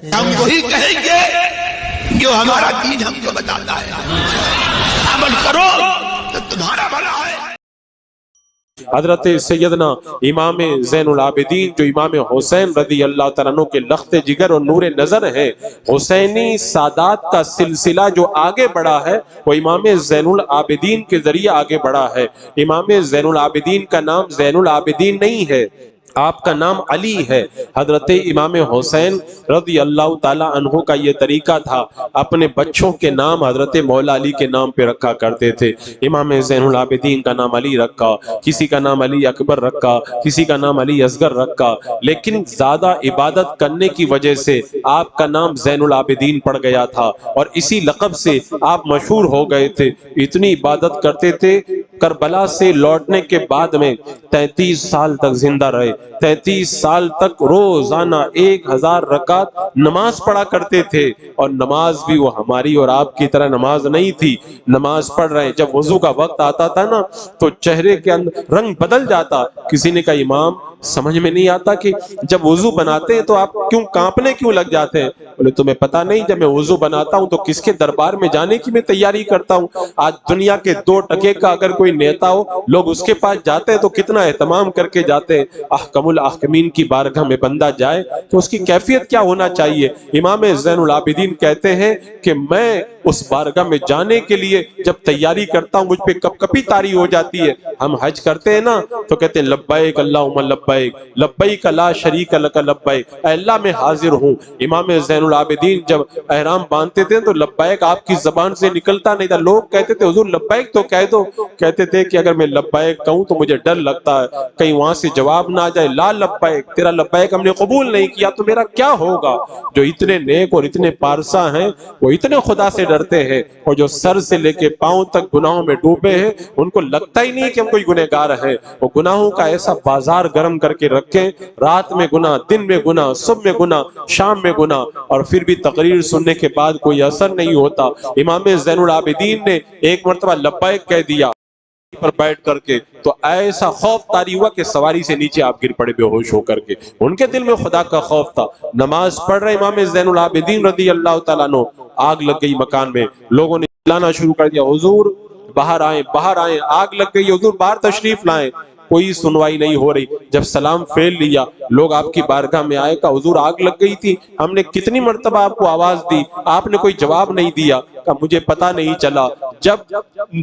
ہم وہی کہیں گے جو ہمارا دین ہم کو بتاتا ہے، عمل کرو تو تمہارا بھلا ہے۔ حضرت سیدنا امام زین العابدین جو امام حسین رضی اللہ تعالیٰ عنہ کے لخت جگر اور نور نظر ہیں، حسینی سادات کا سلسلہ جو آگے بڑھا ہے وہ امام زین العابدین کے ذریعے آگے بڑھا ہے۔ امام زین العابدین کا نام زین العابدین نہیں ہے، آپ کا نام علی ہے۔ حضرت امام حسین رضی اللہ تعالیٰ عنہ کا یہ طریقہ تھا، اپنے بچوں کے نام حضرت مولا علی کے نام پہ رکھا کرتے تھے۔ امام زین العابدین کا نام علی رکھا، کسی کا نام علی اکبر رکھا، کسی کا نام علی اصغر رکھا، لیکن زیادہ عبادت کرنے کی وجہ سے آپ کا نام زین العابدین پڑ گیا تھا، اور اسی لقب سے آپ مشہور ہو گئے تھے۔ اتنی عبادت کرتے تھے، کربلا سے لوٹنے کے بعد میں 33 سال تک زندہ رہے۔ 33 سال تک روزانہ 1000 رکعت نماز پڑھا کرتے تھے، اور نماز بھی وہ ہماری اور آپ کی طرح نماز نہیں تھی۔ نماز پڑھ رہے ہیں، جب وضو کا وقت آتا تھا نا تو چہرے کے اندر رنگ بدل جاتا۔ کسی نے کہا امام سمجھ میں نہیں آتا کہ جب وضو بناتے ہیں تو آپ کیوں کانپنے کیوں لگ جاتے ہیں؟ بولے تمہیں پتا نہیں، جب میں وضو بناتا ہوں تو کس کے دربار میں جانے کی میں تیاری کرتا ہوں۔ آج دنیا کے 2 ٹکے کا اگر کوئی نیتا ہو، لوگ اس کے پاس جاتے ہیں تو کتنا اہتمام کر کے جاتے ہیں۔ احکم الاحکمین کی بارگاہ میں بندہ جائے تو اس کی کیفیت کیا ہونا چاہیے؟ امام زین العابدین کہتے ہیں کہ میں اس بارگاہ میں جانے کے لیے جب تیاری کرتا ہوں مجھ پہ کپ کپی طاری ہو جاتی ہے۔ ہم حج کرتے ہیں نا تو کہتے ہیں لبیک اللہم لبیک، لبیک لا شریک لک لبیک، اے اللہ میں حاضر ہوں۔ امام زین العابدین جب احرام باندھتے تھے تو لبیک آپ کی زبان سے نکلتا نہیں تھا۔ لوگ کہتے تھے حضور لبیک تو کہہ دو، کہتے تھے کہ اگر میں لبیک کہوں تو مجھے ڈر لگتا ہے کہیں وہاں سے جواب نہ آ جائے، لا لبیک، تیرا لبیک ہم نے قبول نہیں کیا تو میرا کیا ہوگا؟ جو اتنے نیک اور اتنے پارسا ہیں وہ اتنے خدا سے ڈرتے ہیں، اور جو سر سے لے کے پاؤں تک گناہوں میں ڈوبے ہیں ان کو لگتا ہی نہیں کہ ہم کوئی گنہگار ہیں۔ وہ گناہوں کا ایسا بازار گرم کر کے رکھیں، رات میں گناہ، دن میں گناہ، صبح میں گناہ، شام میں گناہ، اور پھر بھی تقریر سننے کے بعد کوئی اثر نہیں ہوتا۔ امام زین العابدین نے ایک مرتبہ لبیک کہہ دیا پر بیٹھ کر کے تو ایسا خوف طاری ہوا کہ سواری سے نیچے آپ گر پڑے بے ہوش ہو کر کے۔ ان کے دل میں خدا کا خوف تھا۔ نماز پڑھ رہے امام زین العابدین رضی اللہ تعالیٰ عنہ، آگ لگ گئی مکان میں، لوگوں نے لانا شروع کر دیا حضور باہر آئیں باہر آئیں، آگ لگ گئی، حضور باہر تشریف لائیں۔ کوئی سنوائی نہیں ہو رہی۔ جب سلام پھیل لیا، لوگ آپ کی بارگاہ میں آئے، کہا حضور آگ لگ گئی تھی، ہم نے کتنی مرتبہ آپ کو آواز دی، آپ نے کوئی جواب نہیں دیا۔ کہا مجھے پتا نہیں چلا، جب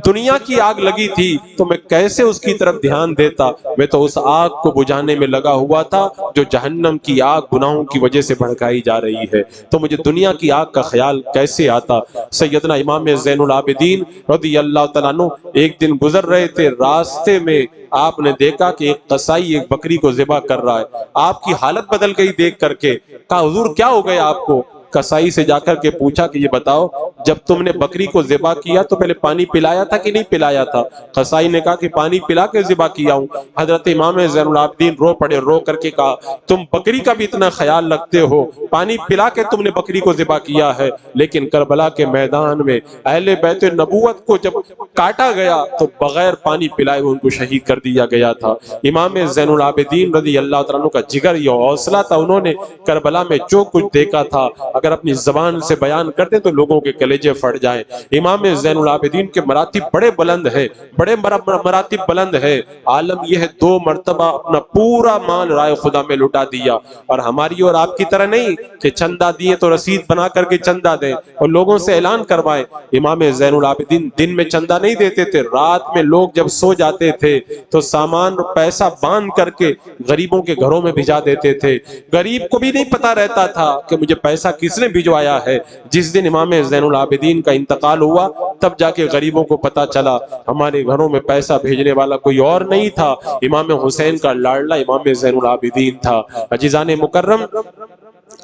دنیا کی آگ لگی تھی تو میں کیسے اس کی طرف دھیان دیتا، میں تو اس آگ کو بجھانے میں لگا ہوا تھا جو جہنم کی آگ گناہوں کی وجہ سے بھڑکائی جا رہی ہے، تو مجھے دنیا کی آگ کا خیال کیسے آتا؟ سیدنا امام زین العابدین رضی اللہ تعالیٰ عنہ ایک دن گزر رہے تھے، راستے میں آپ نے دیکھا کہ ایک قصائی ایک بکری کو ذبح کر رہا ہے۔ آپ کی حالت بدل گئی دیکھ کر کے، کہا حضور کیا ہو گیا آپ کو؟ قصائی سے جا کر کے پوچھا کہ یہ بتاؤ جب تم نے بکری کو ذبح کیا تو پہلے پانی پلایا تھا کہ نہیں پلایا تھا؟ قصائی نے کہا کہ پانی پلا کے ذبح کیا ہوں۔ حضرت امام زین العابدین رو پڑے، رو کر کے کہا تم بکری کا بھی اتنا خیال رکھتے ہو، پانی پلا کے تم نے بکری کو ذبح کیا ہے، لیکن کربلا کے میدان میں اہل بیت نبوت کو جب کاٹا گیا تو بغیر پانی پلائے ان کو شہید کر دیا گیا تھا۔ امام زین العابدین رضی اللہ تعالیٰ عنہ کا جگر یہ حوصلہ تھا، انہوں نے کربلا میں جو کچھ دیکھا تھا اگر اپنی زبان سے بیان کرتے تو لوگوں کے کلیجے پھٹ جائیں۔ امام زین العابدین کے مراتب بڑے بلند ہیں، بڑے مراتب بلند ہیں۔ عالم یہ ہے 2 مرتبہ اپنا پورا مال رائے خدا میں لٹا دیا، اور ہماری اور آپ کی طرح نہیں کہ چندہ دیے تو رسید بنا کر کے چندہ دیں اور لوگوں سے اعلان کروائیں۔ امام زین العابدین دن میں چندہ نہیں دیتے تھے، رات میں لوگ جب سو جاتے تھے تو سامان اور پیسہ باندھ کر کے غریبوں کے گھروں میں بھیجا دیتے تھے۔ غریب کو بھی نہیں پتا رہتا تھا کہ مجھے پیسہ کس نے بھجوایا ہے۔ جس دن امام زین العابدین کا انتقال ہوا تب جا کے غریبوں کو پتا چلا ہمارے گھروں میں پیسہ بھیجنے والا کوئی اور نہیں تھا، امام حسین کا لاڈلا امام زین العابدین تھا۔ عزیزان مکرم،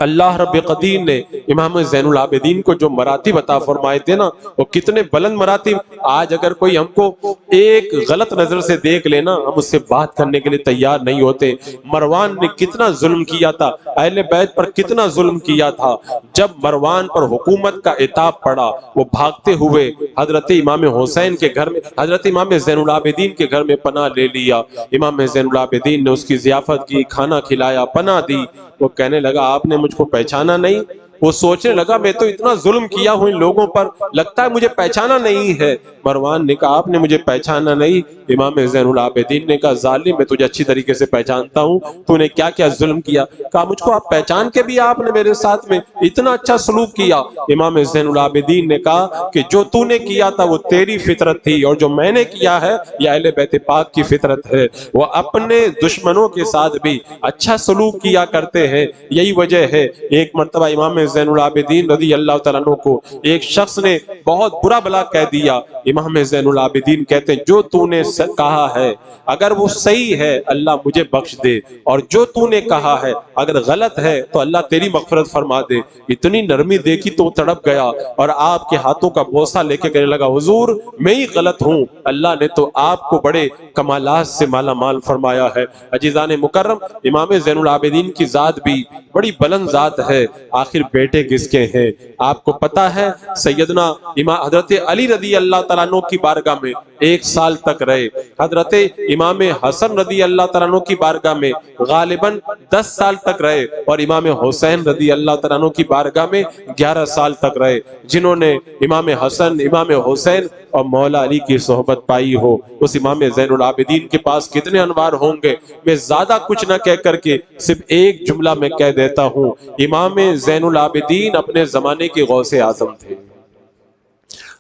اللہ رب قدیر نے امام زین العابدین کو جو مراتب عطا فرمائے تھے نا وہ کتنے بلند مراتب۔ آج اگر کوئی ہم کو ایک غلط نظر سے دیکھ لینا ہم اس سے بات کرنے کے لیے تیار نہیں ہوتے۔ مروان نے کتنا ظلم کیا تھا، اہل بیت پر کتنا ظلم کیا تھا، جب مروان پر حکومت کا عتاب پڑا وہ بھاگتے ہوئے حضرت امام حسین کے گھر میں، حضرت امام زین العابدین کے گھر میں پناہ لے لیا۔ امام زین العابدین نے اس کی ضیافت کی، کھانا کھلایا، پناہ دی۔ وہ کہنے لگا آپ نے مجھ کو پہچانا نہیں؟ وہ سوچنے لگا میں تو اتنا ظلم کیا ہوں ان لوگوں پر، لگتا ہے مجھے پہچانا نہیں ہے۔ مروان نے کہا آپ نے مجھے پہچانا نہیں؟ امام زین العابدین نے کہا ظالم میں تجھے اچھی طریقے سے پہچانتا ہوں، تو نے کیا کیا ظلم کیا۔ کہا مجھ کو آپ پہچان کے بھی آپ نے میرے ساتھ میں اتنا اچھا سلوک کیا۔ امام زین العابدین نے کہا کہ جو تو نے کیا تھا وہ تیری فطرت تھی، اور جو میں نے کیا ہے یہ اہل بیت پاک کی فطرت ہے۔ وہ اپنے دشمنوں کے ساتھ بھی اچھا سلوک کیا کرتے ہیں، یہی وجہ ہے۔ ایک مرتبہ امام زین العابدین رضی اللہ تعالیٰ عنہ کو ایک شخص نے بہت برا بلا کہہ دیا۔ امام زین العابدین کہتے ہیں جو تو نے کہا ہے اگر وہ صحیح ہے اللہ مجھے بخش دے، اور جو تو نے کہا ہے اگر غلط ہے تو اللہ تیری مغفرت فرما دے۔ اتنی نرمی دیکھی تو تڑپ گیا اور آپ کے ہاتھوں کا بوسہ لے کے کہنے لگا حضور میں ہی غلط ہوں، اللہ نے تو آپ کو بڑے کمالات سے مالا مال فرمایا ہے۔ عزیزان مکرم، امام زین العابدین کی ذات بھی بڑی بلند ذات ہے، آخر بیٹے کس کے ہیں آپ کو پتا ہے؟ سیدنا امام حضرت علی رضی اللہ تعالیٰ عنہ کی بارگاہ میں 1 سال تک رہے، حضرت امام حسن رضی اللہ تعالیٰ عنہ کی بارگاہ میں غالباً 10 سال تک رہے، اور امام حسین رضی اللہ تعالیٰ عنہ کی بارگاہ میں 11 سال تک رہے۔ جنہوں نے امام حسن، امام حسین اور مولا علی کی صحبت پائی ہو، اس امام زین العابدین کے پاس کتنے انوار ہوں گے۔ میں زیادہ کچھ نہ کہہ کر کے صرف ایک جملہ میں کہہ دیتا ہوں، امام زین العابدین اپنے زمانے کے غوث اعظم تھے۔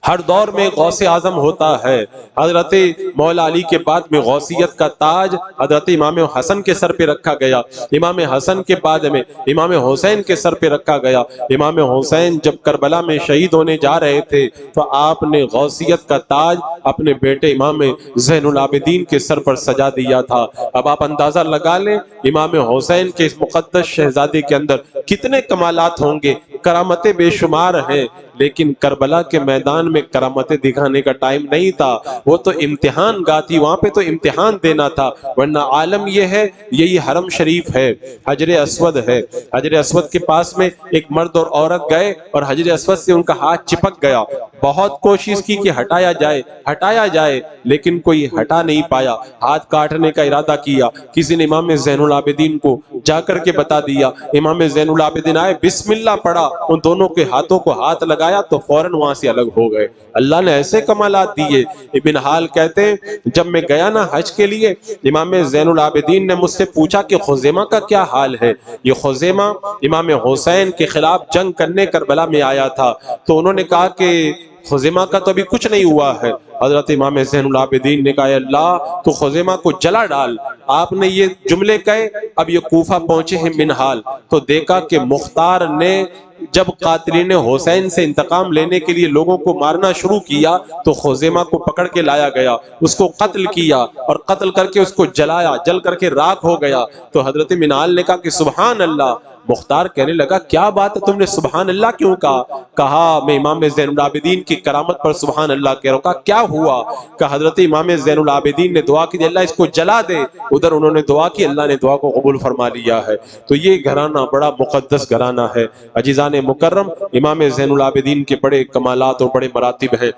ہر دور میں غوث اعظم ہوتا ہے۔ حضرت مولا علی کے بعد میں غوثیت کا تاج حضرت امام حسن کے سر پہ رکھا گیا، امام حسن کے بعد میں امام حسین کے سر پہ رکھا گیا۔ امام حسین جب کربلا میں شہید ہونے جا رہے تھے تو آپ نے غوثیت کا تاج اپنے بیٹے امام زین العابدین کے سر پر سجا دیا تھا۔ اب آپ اندازہ لگا لیں امام حسین کے اس مقدس شہزادے کے اندر کتنے کمالات ہوں گے، کرامتیں بے شمار ہیں، لیکن کربلا کے میدان میں کرامتیں دکھانے کا ٹائم نہیں تھا، وہ تو امتحان گاہ تھی، وہاں پہ تو امتحان دینا تھا۔ ورنہ عالم یہ ہے، یہی حرم شریف ہے، حجر اسود ہے، حجر اسود کے پاس میں ایک مرد اور عورت گئے اور حجر اسود سے ان کا ہاتھ چپک گیا، بہت کوشش کی کہ ہٹایا جائے لیکن کوئی ہٹا نہیں پایا، ہاتھ کاٹنے کا ارادہ کیا، کسی نے امام زین العابدین کو جا کر کے بتا دیا، امام زین العابدین آئے، بسم اللہ پڑھا، ان دونوں کے ہاتھوں کو ہاتھ لگایا تو فوراً وہاں سے الگ ہو گئے۔ اللہ نے ایسے کمالات دیے۔ ابن حال کہتے ہیں جب میں گیا نا حج کے لیے، امام زین العابدین نے مجھ سے پوچھا کہ خزیمہ کا کیا حال ہے۔ یہ خزیمہ امام حسین کے خلاف جنگ کرنے کربلا میں آیا تھا، تو انہوں نے کہا کہ خزیمہ کا تو ابھی کچھ نہیں ہوا ہے۔ حضرت امام زین العابدین نے کہا اے اللہ تو خزیمہ کو جلا ڈال۔ آپ نے یہ جملے کہے، اب یہ کوفہ پہنچے ہیں منہال، تو دیکھا کہ مختار نے جب قاتلین حسین سے انتقام لینے کے لیے لوگوں کو مارنا شروع کیا تو خزیمہ کو پکڑ کے لایا گیا، اس کو قتل کیا اور قتل کر کے اس کو جلایا، جل کر کے راکھ ہو گیا۔ تو حضرت منہال نے کہا کہ سبحان اللہ۔ مختار کہنے لگا کیا بات ہے، تم نے سبحان اللہ کیوں کہا؟ میں امام زین العابدین کی کرامت پر سبحان اللہ کہہ رہا ہوں۔ کہا کیا ہوا؟ کہ حضرت امام زین العابدین نے دعا کی اللہ اس کو جلا دے، ادھر انہوں نے دعا کی، اللہ نے دعا کو قبول فرما لیا ہے۔ تو یہ گھرانہ بڑا مقدس گھرانہ ہے۔ عزیزان مکرم، امام زین العابدین کے بڑے کمالات اور بڑے مراتب ہیں۔